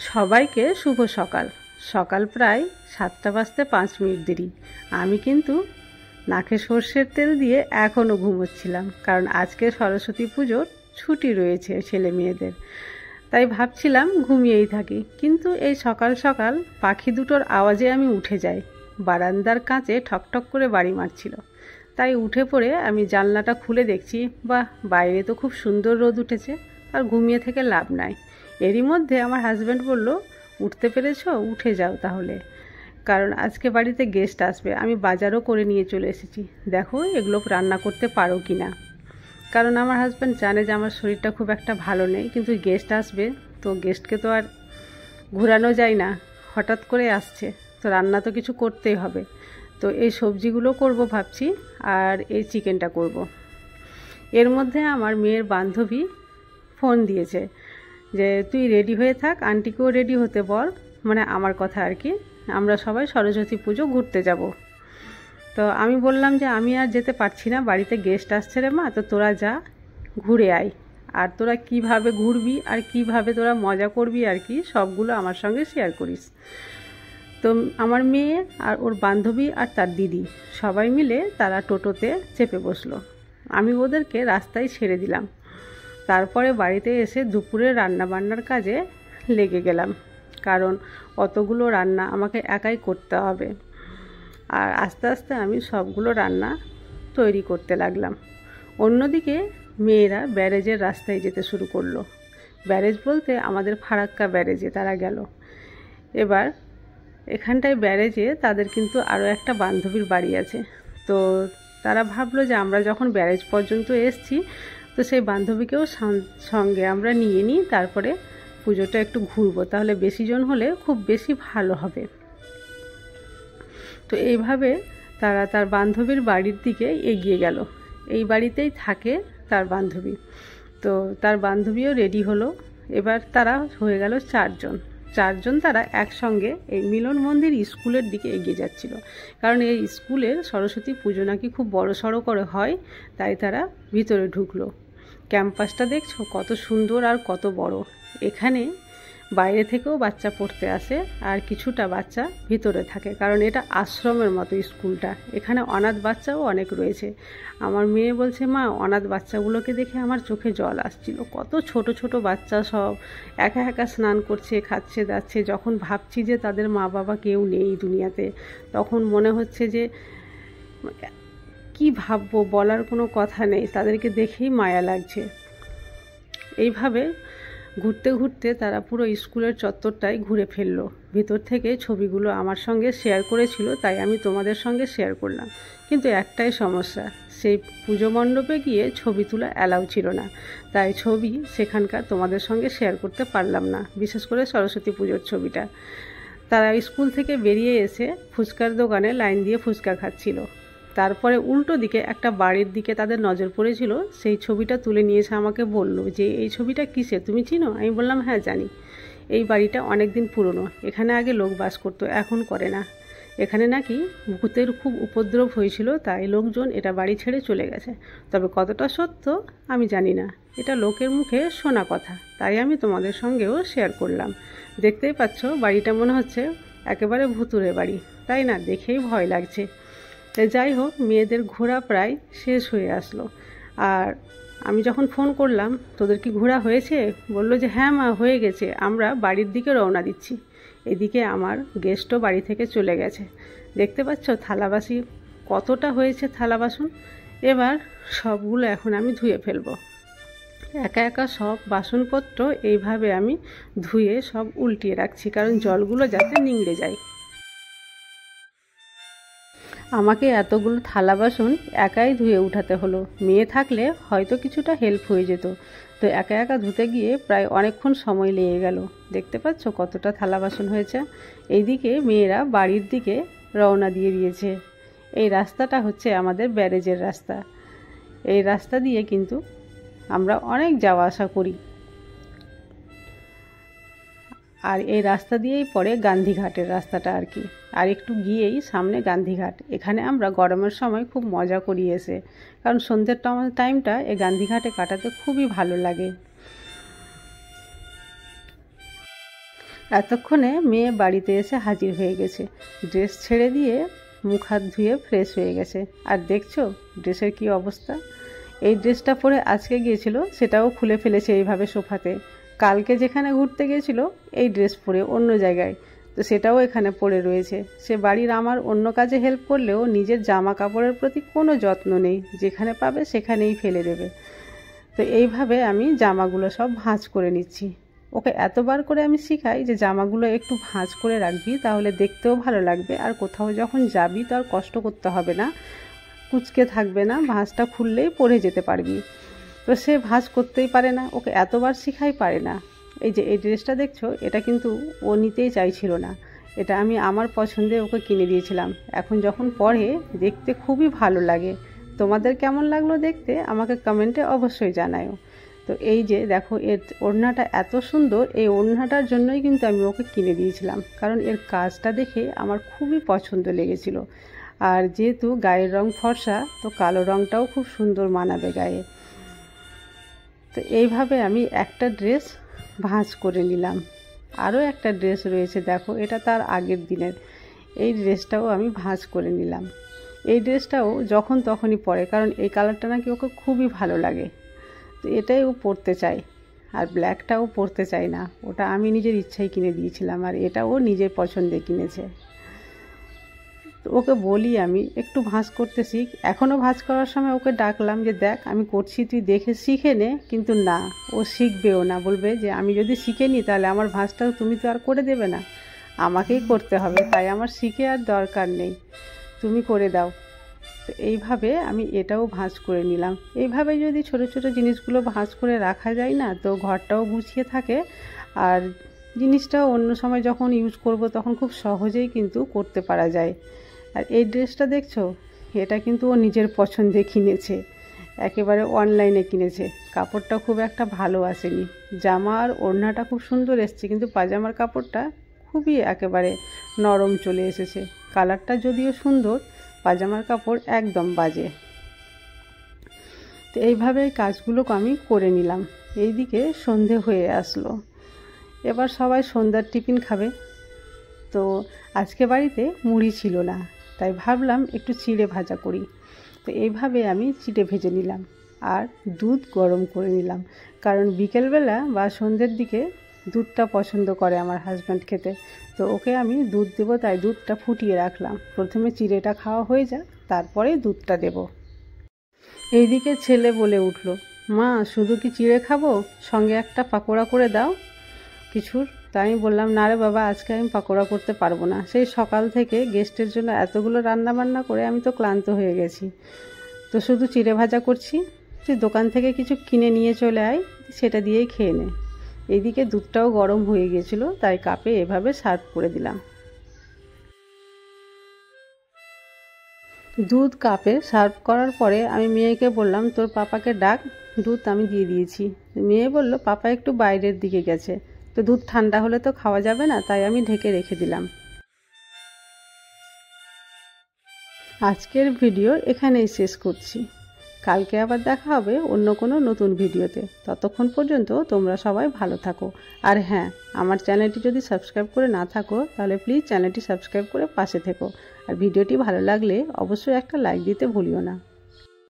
সবাইকে শুভ সকাল। সকাল প্রায় 7টা বাজতে 5 মিনিট দেরি। আমি কিন্তু নাকে সর্ষের তেল দিয়ে এখনও ঘুমোচ্ছিলাম, কারণ আজকে সরস্বতী পুজোর ছুটি রয়েছে ছেলে মেয়েদের। তাই ভাবছিলাম ঘুমিয়েই থাকি, কিন্তু এই সকাল সকাল পাখি দুটোর আওয়াজে আমি উঠে যাই। বারান্দার কাঁচে ঠকঠক করে বাড়ি মারছিল, তাই উঠে পড়ে আমি জানলাটা খুলে দেখছি, বাহ, বাইরে তো খুব সুন্দর রোদ উঠেছে, আর ঘুমিয়ে থেকে লাভ নাই। এরই মধ্যে আমার হাজব্যান্ড বলল, উঠতে পেরেছো, উঠে যাও তাহলে, কারণ আজকে বাড়িতে গেস্ট আসবে। আমি বাজারও করে নিয়ে চলে এসেছি, দেখো এগুলো রান্না করতে পারো কি না। কারণ আমার হাজব্যান্ড জানে যে আমার শরীরটা খুব একটা ভালো নেই, কিন্তু গেস্ট আসবে তো গেস্টকে তো আর ঘোরানো যায় না, হঠাৎ করে আসছে তো রান্না তো কিছু করতেই হবে। তো এই সবজিগুলো করব ভাবছি, আর এই চিকেনটা করব। এর মধ্যে আমার মেয়ের বান্ধবী ফোন দিয়েছে যে তুই রেডি হয়ে থাক, আন্টিকেও রেডি হতে বল, মানে আমার কথা আর কি, আমরা সবাই সরস্বতী পুজো ঘুরতে যাব। তো আমি বললাম যে আমি আর যেতে পারছি না, বাড়িতে গেস্ট আসছে রে মা, তো তোরা যা ঘুরে আয়, আর তোরা কিভাবে ঘুরবি আর কিভাবে তোরা মজা করবি আর কি, সবগুলো আমার সঙ্গে শেয়ার করিস। তো আমার মেয়ে আর ওর বান্ধবী আর তার দিদি সবাই মিলে তারা টোটোতে চেপে বসলো, আমি ওদেরকে রাস্তায় ছেড়ে দিলাম। তারপরে বাড়িতে এসে দুপুরের রান্না বান্নার কাজে লেগে গেলাম, কারণ অতগুলো রান্না আমাকে একাই করতে হবে। আর আস্তে আস্তে আমি সবগুলো রান্না তৈরি করতে লাগলাম। অন্যদিকে মেয়েরা ব্যারেজের রাস্তায় যেতে শুরু করলো। ব্যারেজ বলতে আমাদের ফারাক্কা ব্যারেজে তারা গেল। এবার এখানটায় ব্যারেজে তাদের কিন্তু আরও একটা বান্ধবীর বাড়ি আছে, তো তারা ভাবলো যে আমরা যখন ব্যারেজ পর্যন্ত এসছি, তো সেই বান্ধবীকেও সঙ্গে আমরা নিয়ে নিই, তারপরে পুজোটা একটু ঘুরবো, তাহলে বেশি জন হলে খুব বেশি ভালো হবে। তো এইভাবে তারা তার বান্ধবীর বাড়ির দিকে এগিয়ে গেল। এই বাড়িতেই থাকে তার বান্ধবী। তো তার বান্ধবীও রেডি হলো। এবার তারা হয়ে গেল চারজন তারা একসঙ্গে এই মিলন মন্দির স্কুলের দিকে এগিয়ে যাচ্ছিল, কারণ এই স্কুলের সরস্বতী পুজো নাকি খুব বড় সড়ো করে হয়, তাই তারা ভিতরে ঢুকলো। ক্যাম্পাসটা দেখছো কত সুন্দর আর কত বড়। এখানে বাইরে থেকেও বাচ্চা পড়তে আসে, আর কিছুটা বাচ্চা ভিতরে থাকে, কারণ এটা আশ্রমের মতো স্কুলটা। এখানে অনাথ বাচ্চাও অনেক রয়েছে। আমার মেয়ে বলছে, মা, অনাথ বাচ্চাগুলোকে দেখে আমার চোখে জল আসছিল, কত ছোট ছোট বাচ্চা, সব একা একা স্নান করছে, খাচ্ছে যাচ্ছে। যখন ভাবছি যে তাদের মা বাবা কেউ নেই দুনিয়াতে, তখন মনে হচ্ছে যে কি ভাববো, বলার কোনো কথা নেই, তাদেরকে দেখেই মায়া লাগছে। এইভাবে ঘুরতে ঘুরতে তারা পুরো স্কুলের চত্বরটাই ঘুরে ফেললো। ভিতর থেকে ছবিগুলো আমার সঙ্গে শেয়ার করেছিল, তাই আমি তোমাদের সঙ্গে শেয়ার করলাম। কিন্তু একটাই সমস্যা, সেই পুজো মণ্ডপে গিয়ে ছবি তোলা অ্যালাউ ছিল না, তাই ছবি সেখানকার তোমাদের সঙ্গে শেয়ার করতে পারলাম না, বিশেষ করে সরস্বতী পুজোর ছবিটা। তারা স্কুল থেকে বেরিয়ে এসে ফুচকার দোকানে লাইন দিয়ে ফুচকা খাচ্ছিল। তারপরে উল্টো দিকে একটা বাড়ির দিকে তাদের নজর পড়েছিল, সেই ছবিটা তুলে নিয়ে এসে আমাকে বলল যে এই ছবিটা কিসের, তুমি চিনো? আমি বললাম হ্যাঁ জানি, এই বাড়িটা অনেক দিন পুরনো, এখানে আগে লোক বাস করতো, এখন করে না। এখানে নাকি ভূতের খুব উপদ্রব হয়েছিল, তাই লোকজন এটা বাড়ি ছেড়ে চলে গেছে। তবে কতটা সত্য আমি জানি না, এটা লোকের মুখে শোনা কথা, তাই আমি তোমাদের সঙ্গেও শেয়ার করলাম। দেখতেই পাচ্ছ বাড়িটা মনে হচ্ছে একেবারে ভুতুরে বাড়ি, তাই না? দেখেই ভয় লাগছে। যাই হোক, মেয়েদের ঘোরা প্রায় শেষ হয়ে আসলো। আর আমি যখন ফোন করলাম, তোদের কি ঘোরা হয়েছে? বললো যে হ্যাঁ মা, হয়ে গেছে, আমরা বাড়ির দিকে রওনা দিচ্ছি। এদিকে আমার গেস্টও বাড়ি থেকে চলে গেছে। দেখতে পাচ্ছ থালাবাসি কতটা হয়েছে, থালা বাসন। এবার সবগুলো এখন আমি ধুয়ে ফেলবো। একা একা সব বাসনপত্র এইভাবে আমি ধুয়ে সব উল্টিয়ে রাখছি, কারণ জলগুলো যাতে নিংড়ে যায়। আমাকে এতগুলো থালা বাসন একাই ধুয়ে উঠাতে হলো। মেয়ে থাকলে হয়তো কিছুটা হেল্প হয়ে যেত, তো একা একা ধুতে গিয়ে প্রায় অনেকক্ষণ সময় লেগে গেল। দেখতে পাচ্ছ কতটা থালা বাসন হয়েছে। এইদিকে মেয়েরা বাড়ির দিকে রওনা দিয়ে দিয়েছে। এই রাস্তাটা হচ্ছে আমাদের ব্যারেজের রাস্তা। এই রাস্তা দিয়ে কিন্তু আমরা অনেক যাওয়া আসা করি, আর এই রাস্তা দিয়েই পড়ে গান্ধীঘাটের রাস্তাটা আর কি। আর একটু গিয়েই সামনে গান্ধীঘাট। এখানে আমরা গরমের সময় খুব মজা করি এসে, কারণ সন্ধ্যের টাইমটা এই গান্ধীঘাটে কাটাতে খুবই ভালো লাগে। এতক্ষণে মেয়ে বাড়িতে এসে হাজির হয়ে গেছে। ড্রেস ছেড়ে দিয়ে মুখ হাত ধুয়ে ফ্রেশ হয়ে গেছে। আর দেখছো ড্রেসের কি অবস্থা। এই ড্রেসটা পরে আজকে গিয়েছিল, সেটাও খুলে ফেলেছে এইভাবে সোফাতে। কালকে যেখানে ঘুরতে গিয়েছিল এই ড্রেস পরে অন্য জায়গায়, তো সেটাও এখানে পড়ে রয়েছে। সে বাড়ির আমার অন্য কাজে হেল্প করলেও নিজের জামা কাপড়ের প্রতি কোনো যত্ন নেই, যেখানে পাবে সেখানেই ফেলে দেবে। তো এইভাবে আমি জামাগুলো সব ভাঁজ করে নিচ্ছি। ওকে এতবার করে আমি শেখাই যে জামাগুলো একটু ভাঁজ করে রাখবি, তাহলে দেখতেও ভালো লাগবে, আর কোথাও যখন যাবি তো আর কষ্ট করতে হবে না, কুচকে থাকবে না, ভাঁজটা খুললেই পরে যেতে পারবি। তো সে ভাঁজ করতেই পারে না, ওকে এতবার শেখাই পারে না। এই যে এই ড্রেসটা দেখছো, এটা কিন্তু ও নিতেই চাইছিল না। এটা আমি আমার পছন্দে ওকে কিনে দিয়েছিলাম। এখন যখন পরে দেখতে খুবই ভালো লাগে। তোমাদের কেমন লাগলো দেখতে আমাকে কমেন্টে অবশ্যই জানাও। তো এই যে দেখো এর ওড়নাটা এত সুন্দর, এই ওড়নাটার জন্যই কিন্তু আমি ওকে কিনে দিয়েছিলাম, কারণ এর কাজটা দেখে আমার খুবই পছন্দ লেগেছিল। আর যেহেতু গায়ের রং ফর্সা, তো কালো রংটাও খুব সুন্দর মানাবে গায়ে। তো এইভাবে আমি একটা ড্রেস ভাঁজ করে নিলাম। আরও একটা ড্রেস রয়েছে দেখো, এটা তার আগের দিনের। এই ড্রেসটাও আমি ভাঁজ করে নিলাম। এই ড্রেসটাও যখন তখনই পরে, কারণ এই কালারটা নাকি ওকে খুবই ভালো লাগে। তো এটাই ও পরতে চায়, আর ব্ল্যাকটাও পরতে চায় না। ওটা আমি নিজের ইচ্ছাই কিনে দিয়েছিলাম, আর এটা ও নিজের পছন্দে কিনেছে। তো ওকে বলি আমি একটু ভাঁজ করতে শিখ। এখনও ভাঁজ করার সময় ওকে ডাকলাম যে দেখ আমি করছি, তুই দেখে শিখে নে, কিন্তু না, ও শিখবেও না। বলবে যে আমি যদি শিখে নিই তাহলে আমার ভাঁজটা তুমি তো আর করে দেবে না, আমাকেই করতে হবে, তাই আমার শিখে আর দরকার নেই, তুমি করে দাও। তো এইভাবে আমি এটাও ভাঁজ করে নিলাম। এইভাবে যদি ছোট ছোট জিনিসগুলো ভাঁজ করে রাখা যায় না, তো ঘরটাও গুছিয়ে থাকে, আর জিনিসটাও অন্য সময় যখন ইউজ করব তখন খুব সহজেই কিন্তু করতে পারা যায়। আর এই ড্রেসটা দেখছো, এটা কিন্তু ও নিজের পছন্দে কিনেছে, একেবারে অনলাইনে কিনেছে। কাপড়টা খুব একটা ভালো আসেনি। জামা আর ওড়নাটা খুব সুন্দর এসছে, কিন্তু পাজামার কাপড়টা খুবই একেবারে নরম চলে এসেছে। কালারটা যদিও সুন্দর, পাজামার কাপড় একদম বাজে। তো এইভাবে কাজগুলোকে আমি করে নিলাম। এইদিকে সন্ধে হয়ে আসলো, এবার সবাই সন্ধ্যার টিফিন খাবে। তো আজকে বাড়িতে মুড়ি ছিল না, তাই ভাবলাম একটু চিড়ে ভাজা করি। তো এইভাবে আমি চিড়ে ভেজে নিলাম আর দুধ গরম করে নিলাম, কারণ বিকেলবেলা বা সন্ধ্যের দিকে দুধটা পছন্দ করে আমার হাজব্যান্ড খেতে। তো ওকে আমি দুধ দেবো, তাই দুধটা ফুটিয়ে রাখলাম। প্রথমে চিড়েটা খাওয়া হয়ে যাক, তারপরে দুধটা দেব। এইদিকে ছেলে বলে উঠল, মা শুধু কি চিড়ে খাবো, সঙ্গে একটা পাকোড়া করে দাও কিছুর। তাই আমি বললাম না রে বাবা, আজকে আমি পাকোড়া করতে পারবো না। সেই সকাল থেকে গেস্টের জন্য এতগুলো রান্না বান্না করে আমি তো ক্লান্ত হয়ে গেছি, তো শুধু চিড়ে ভাজা করছি। তুই দোকান থেকে কিছু কিনে নিয়ে চলে আয়, সেটা দিয়েই খেয়ে নে। এইদিকে দুধটাও গরম হয়ে গিয়েছিল, তাই কাপে এভাবে সার্ভ করে দিলাম। দুধ কাপে সার্ভ করার পরে আমি মেয়েকে বললাম তোর পাপাকে ডাক, দুধ আমি দিয়ে দিয়েছি। মেয়ে বলল পাপা একটু বাইরের দিকে গেছে, তো দুধ ঠান্ডা হলে তো খাওয়া যাবে না, তাই আমি ঢেকে রেখে দিলাম। আজকের ভিডিও এখানেই শেষ করছি। কালকে আবার দেখা হবে অন্য কোনো নতুন ভিডিওতে। ততক্ষণ পর্যন্ত তোমরা সবাই ভালো থাকো। আর হ্যাঁ, আমার চ্যানেলটি যদি সাবস্ক্রাইব করে না থাকো তাহলে প্লিজ চ্যানেলটি সাবস্ক্রাইব করে পাশে থেকো। আর ভিডিওটি ভালো লাগলে অবশ্যই একটা লাইক দিতে ভুলিও না।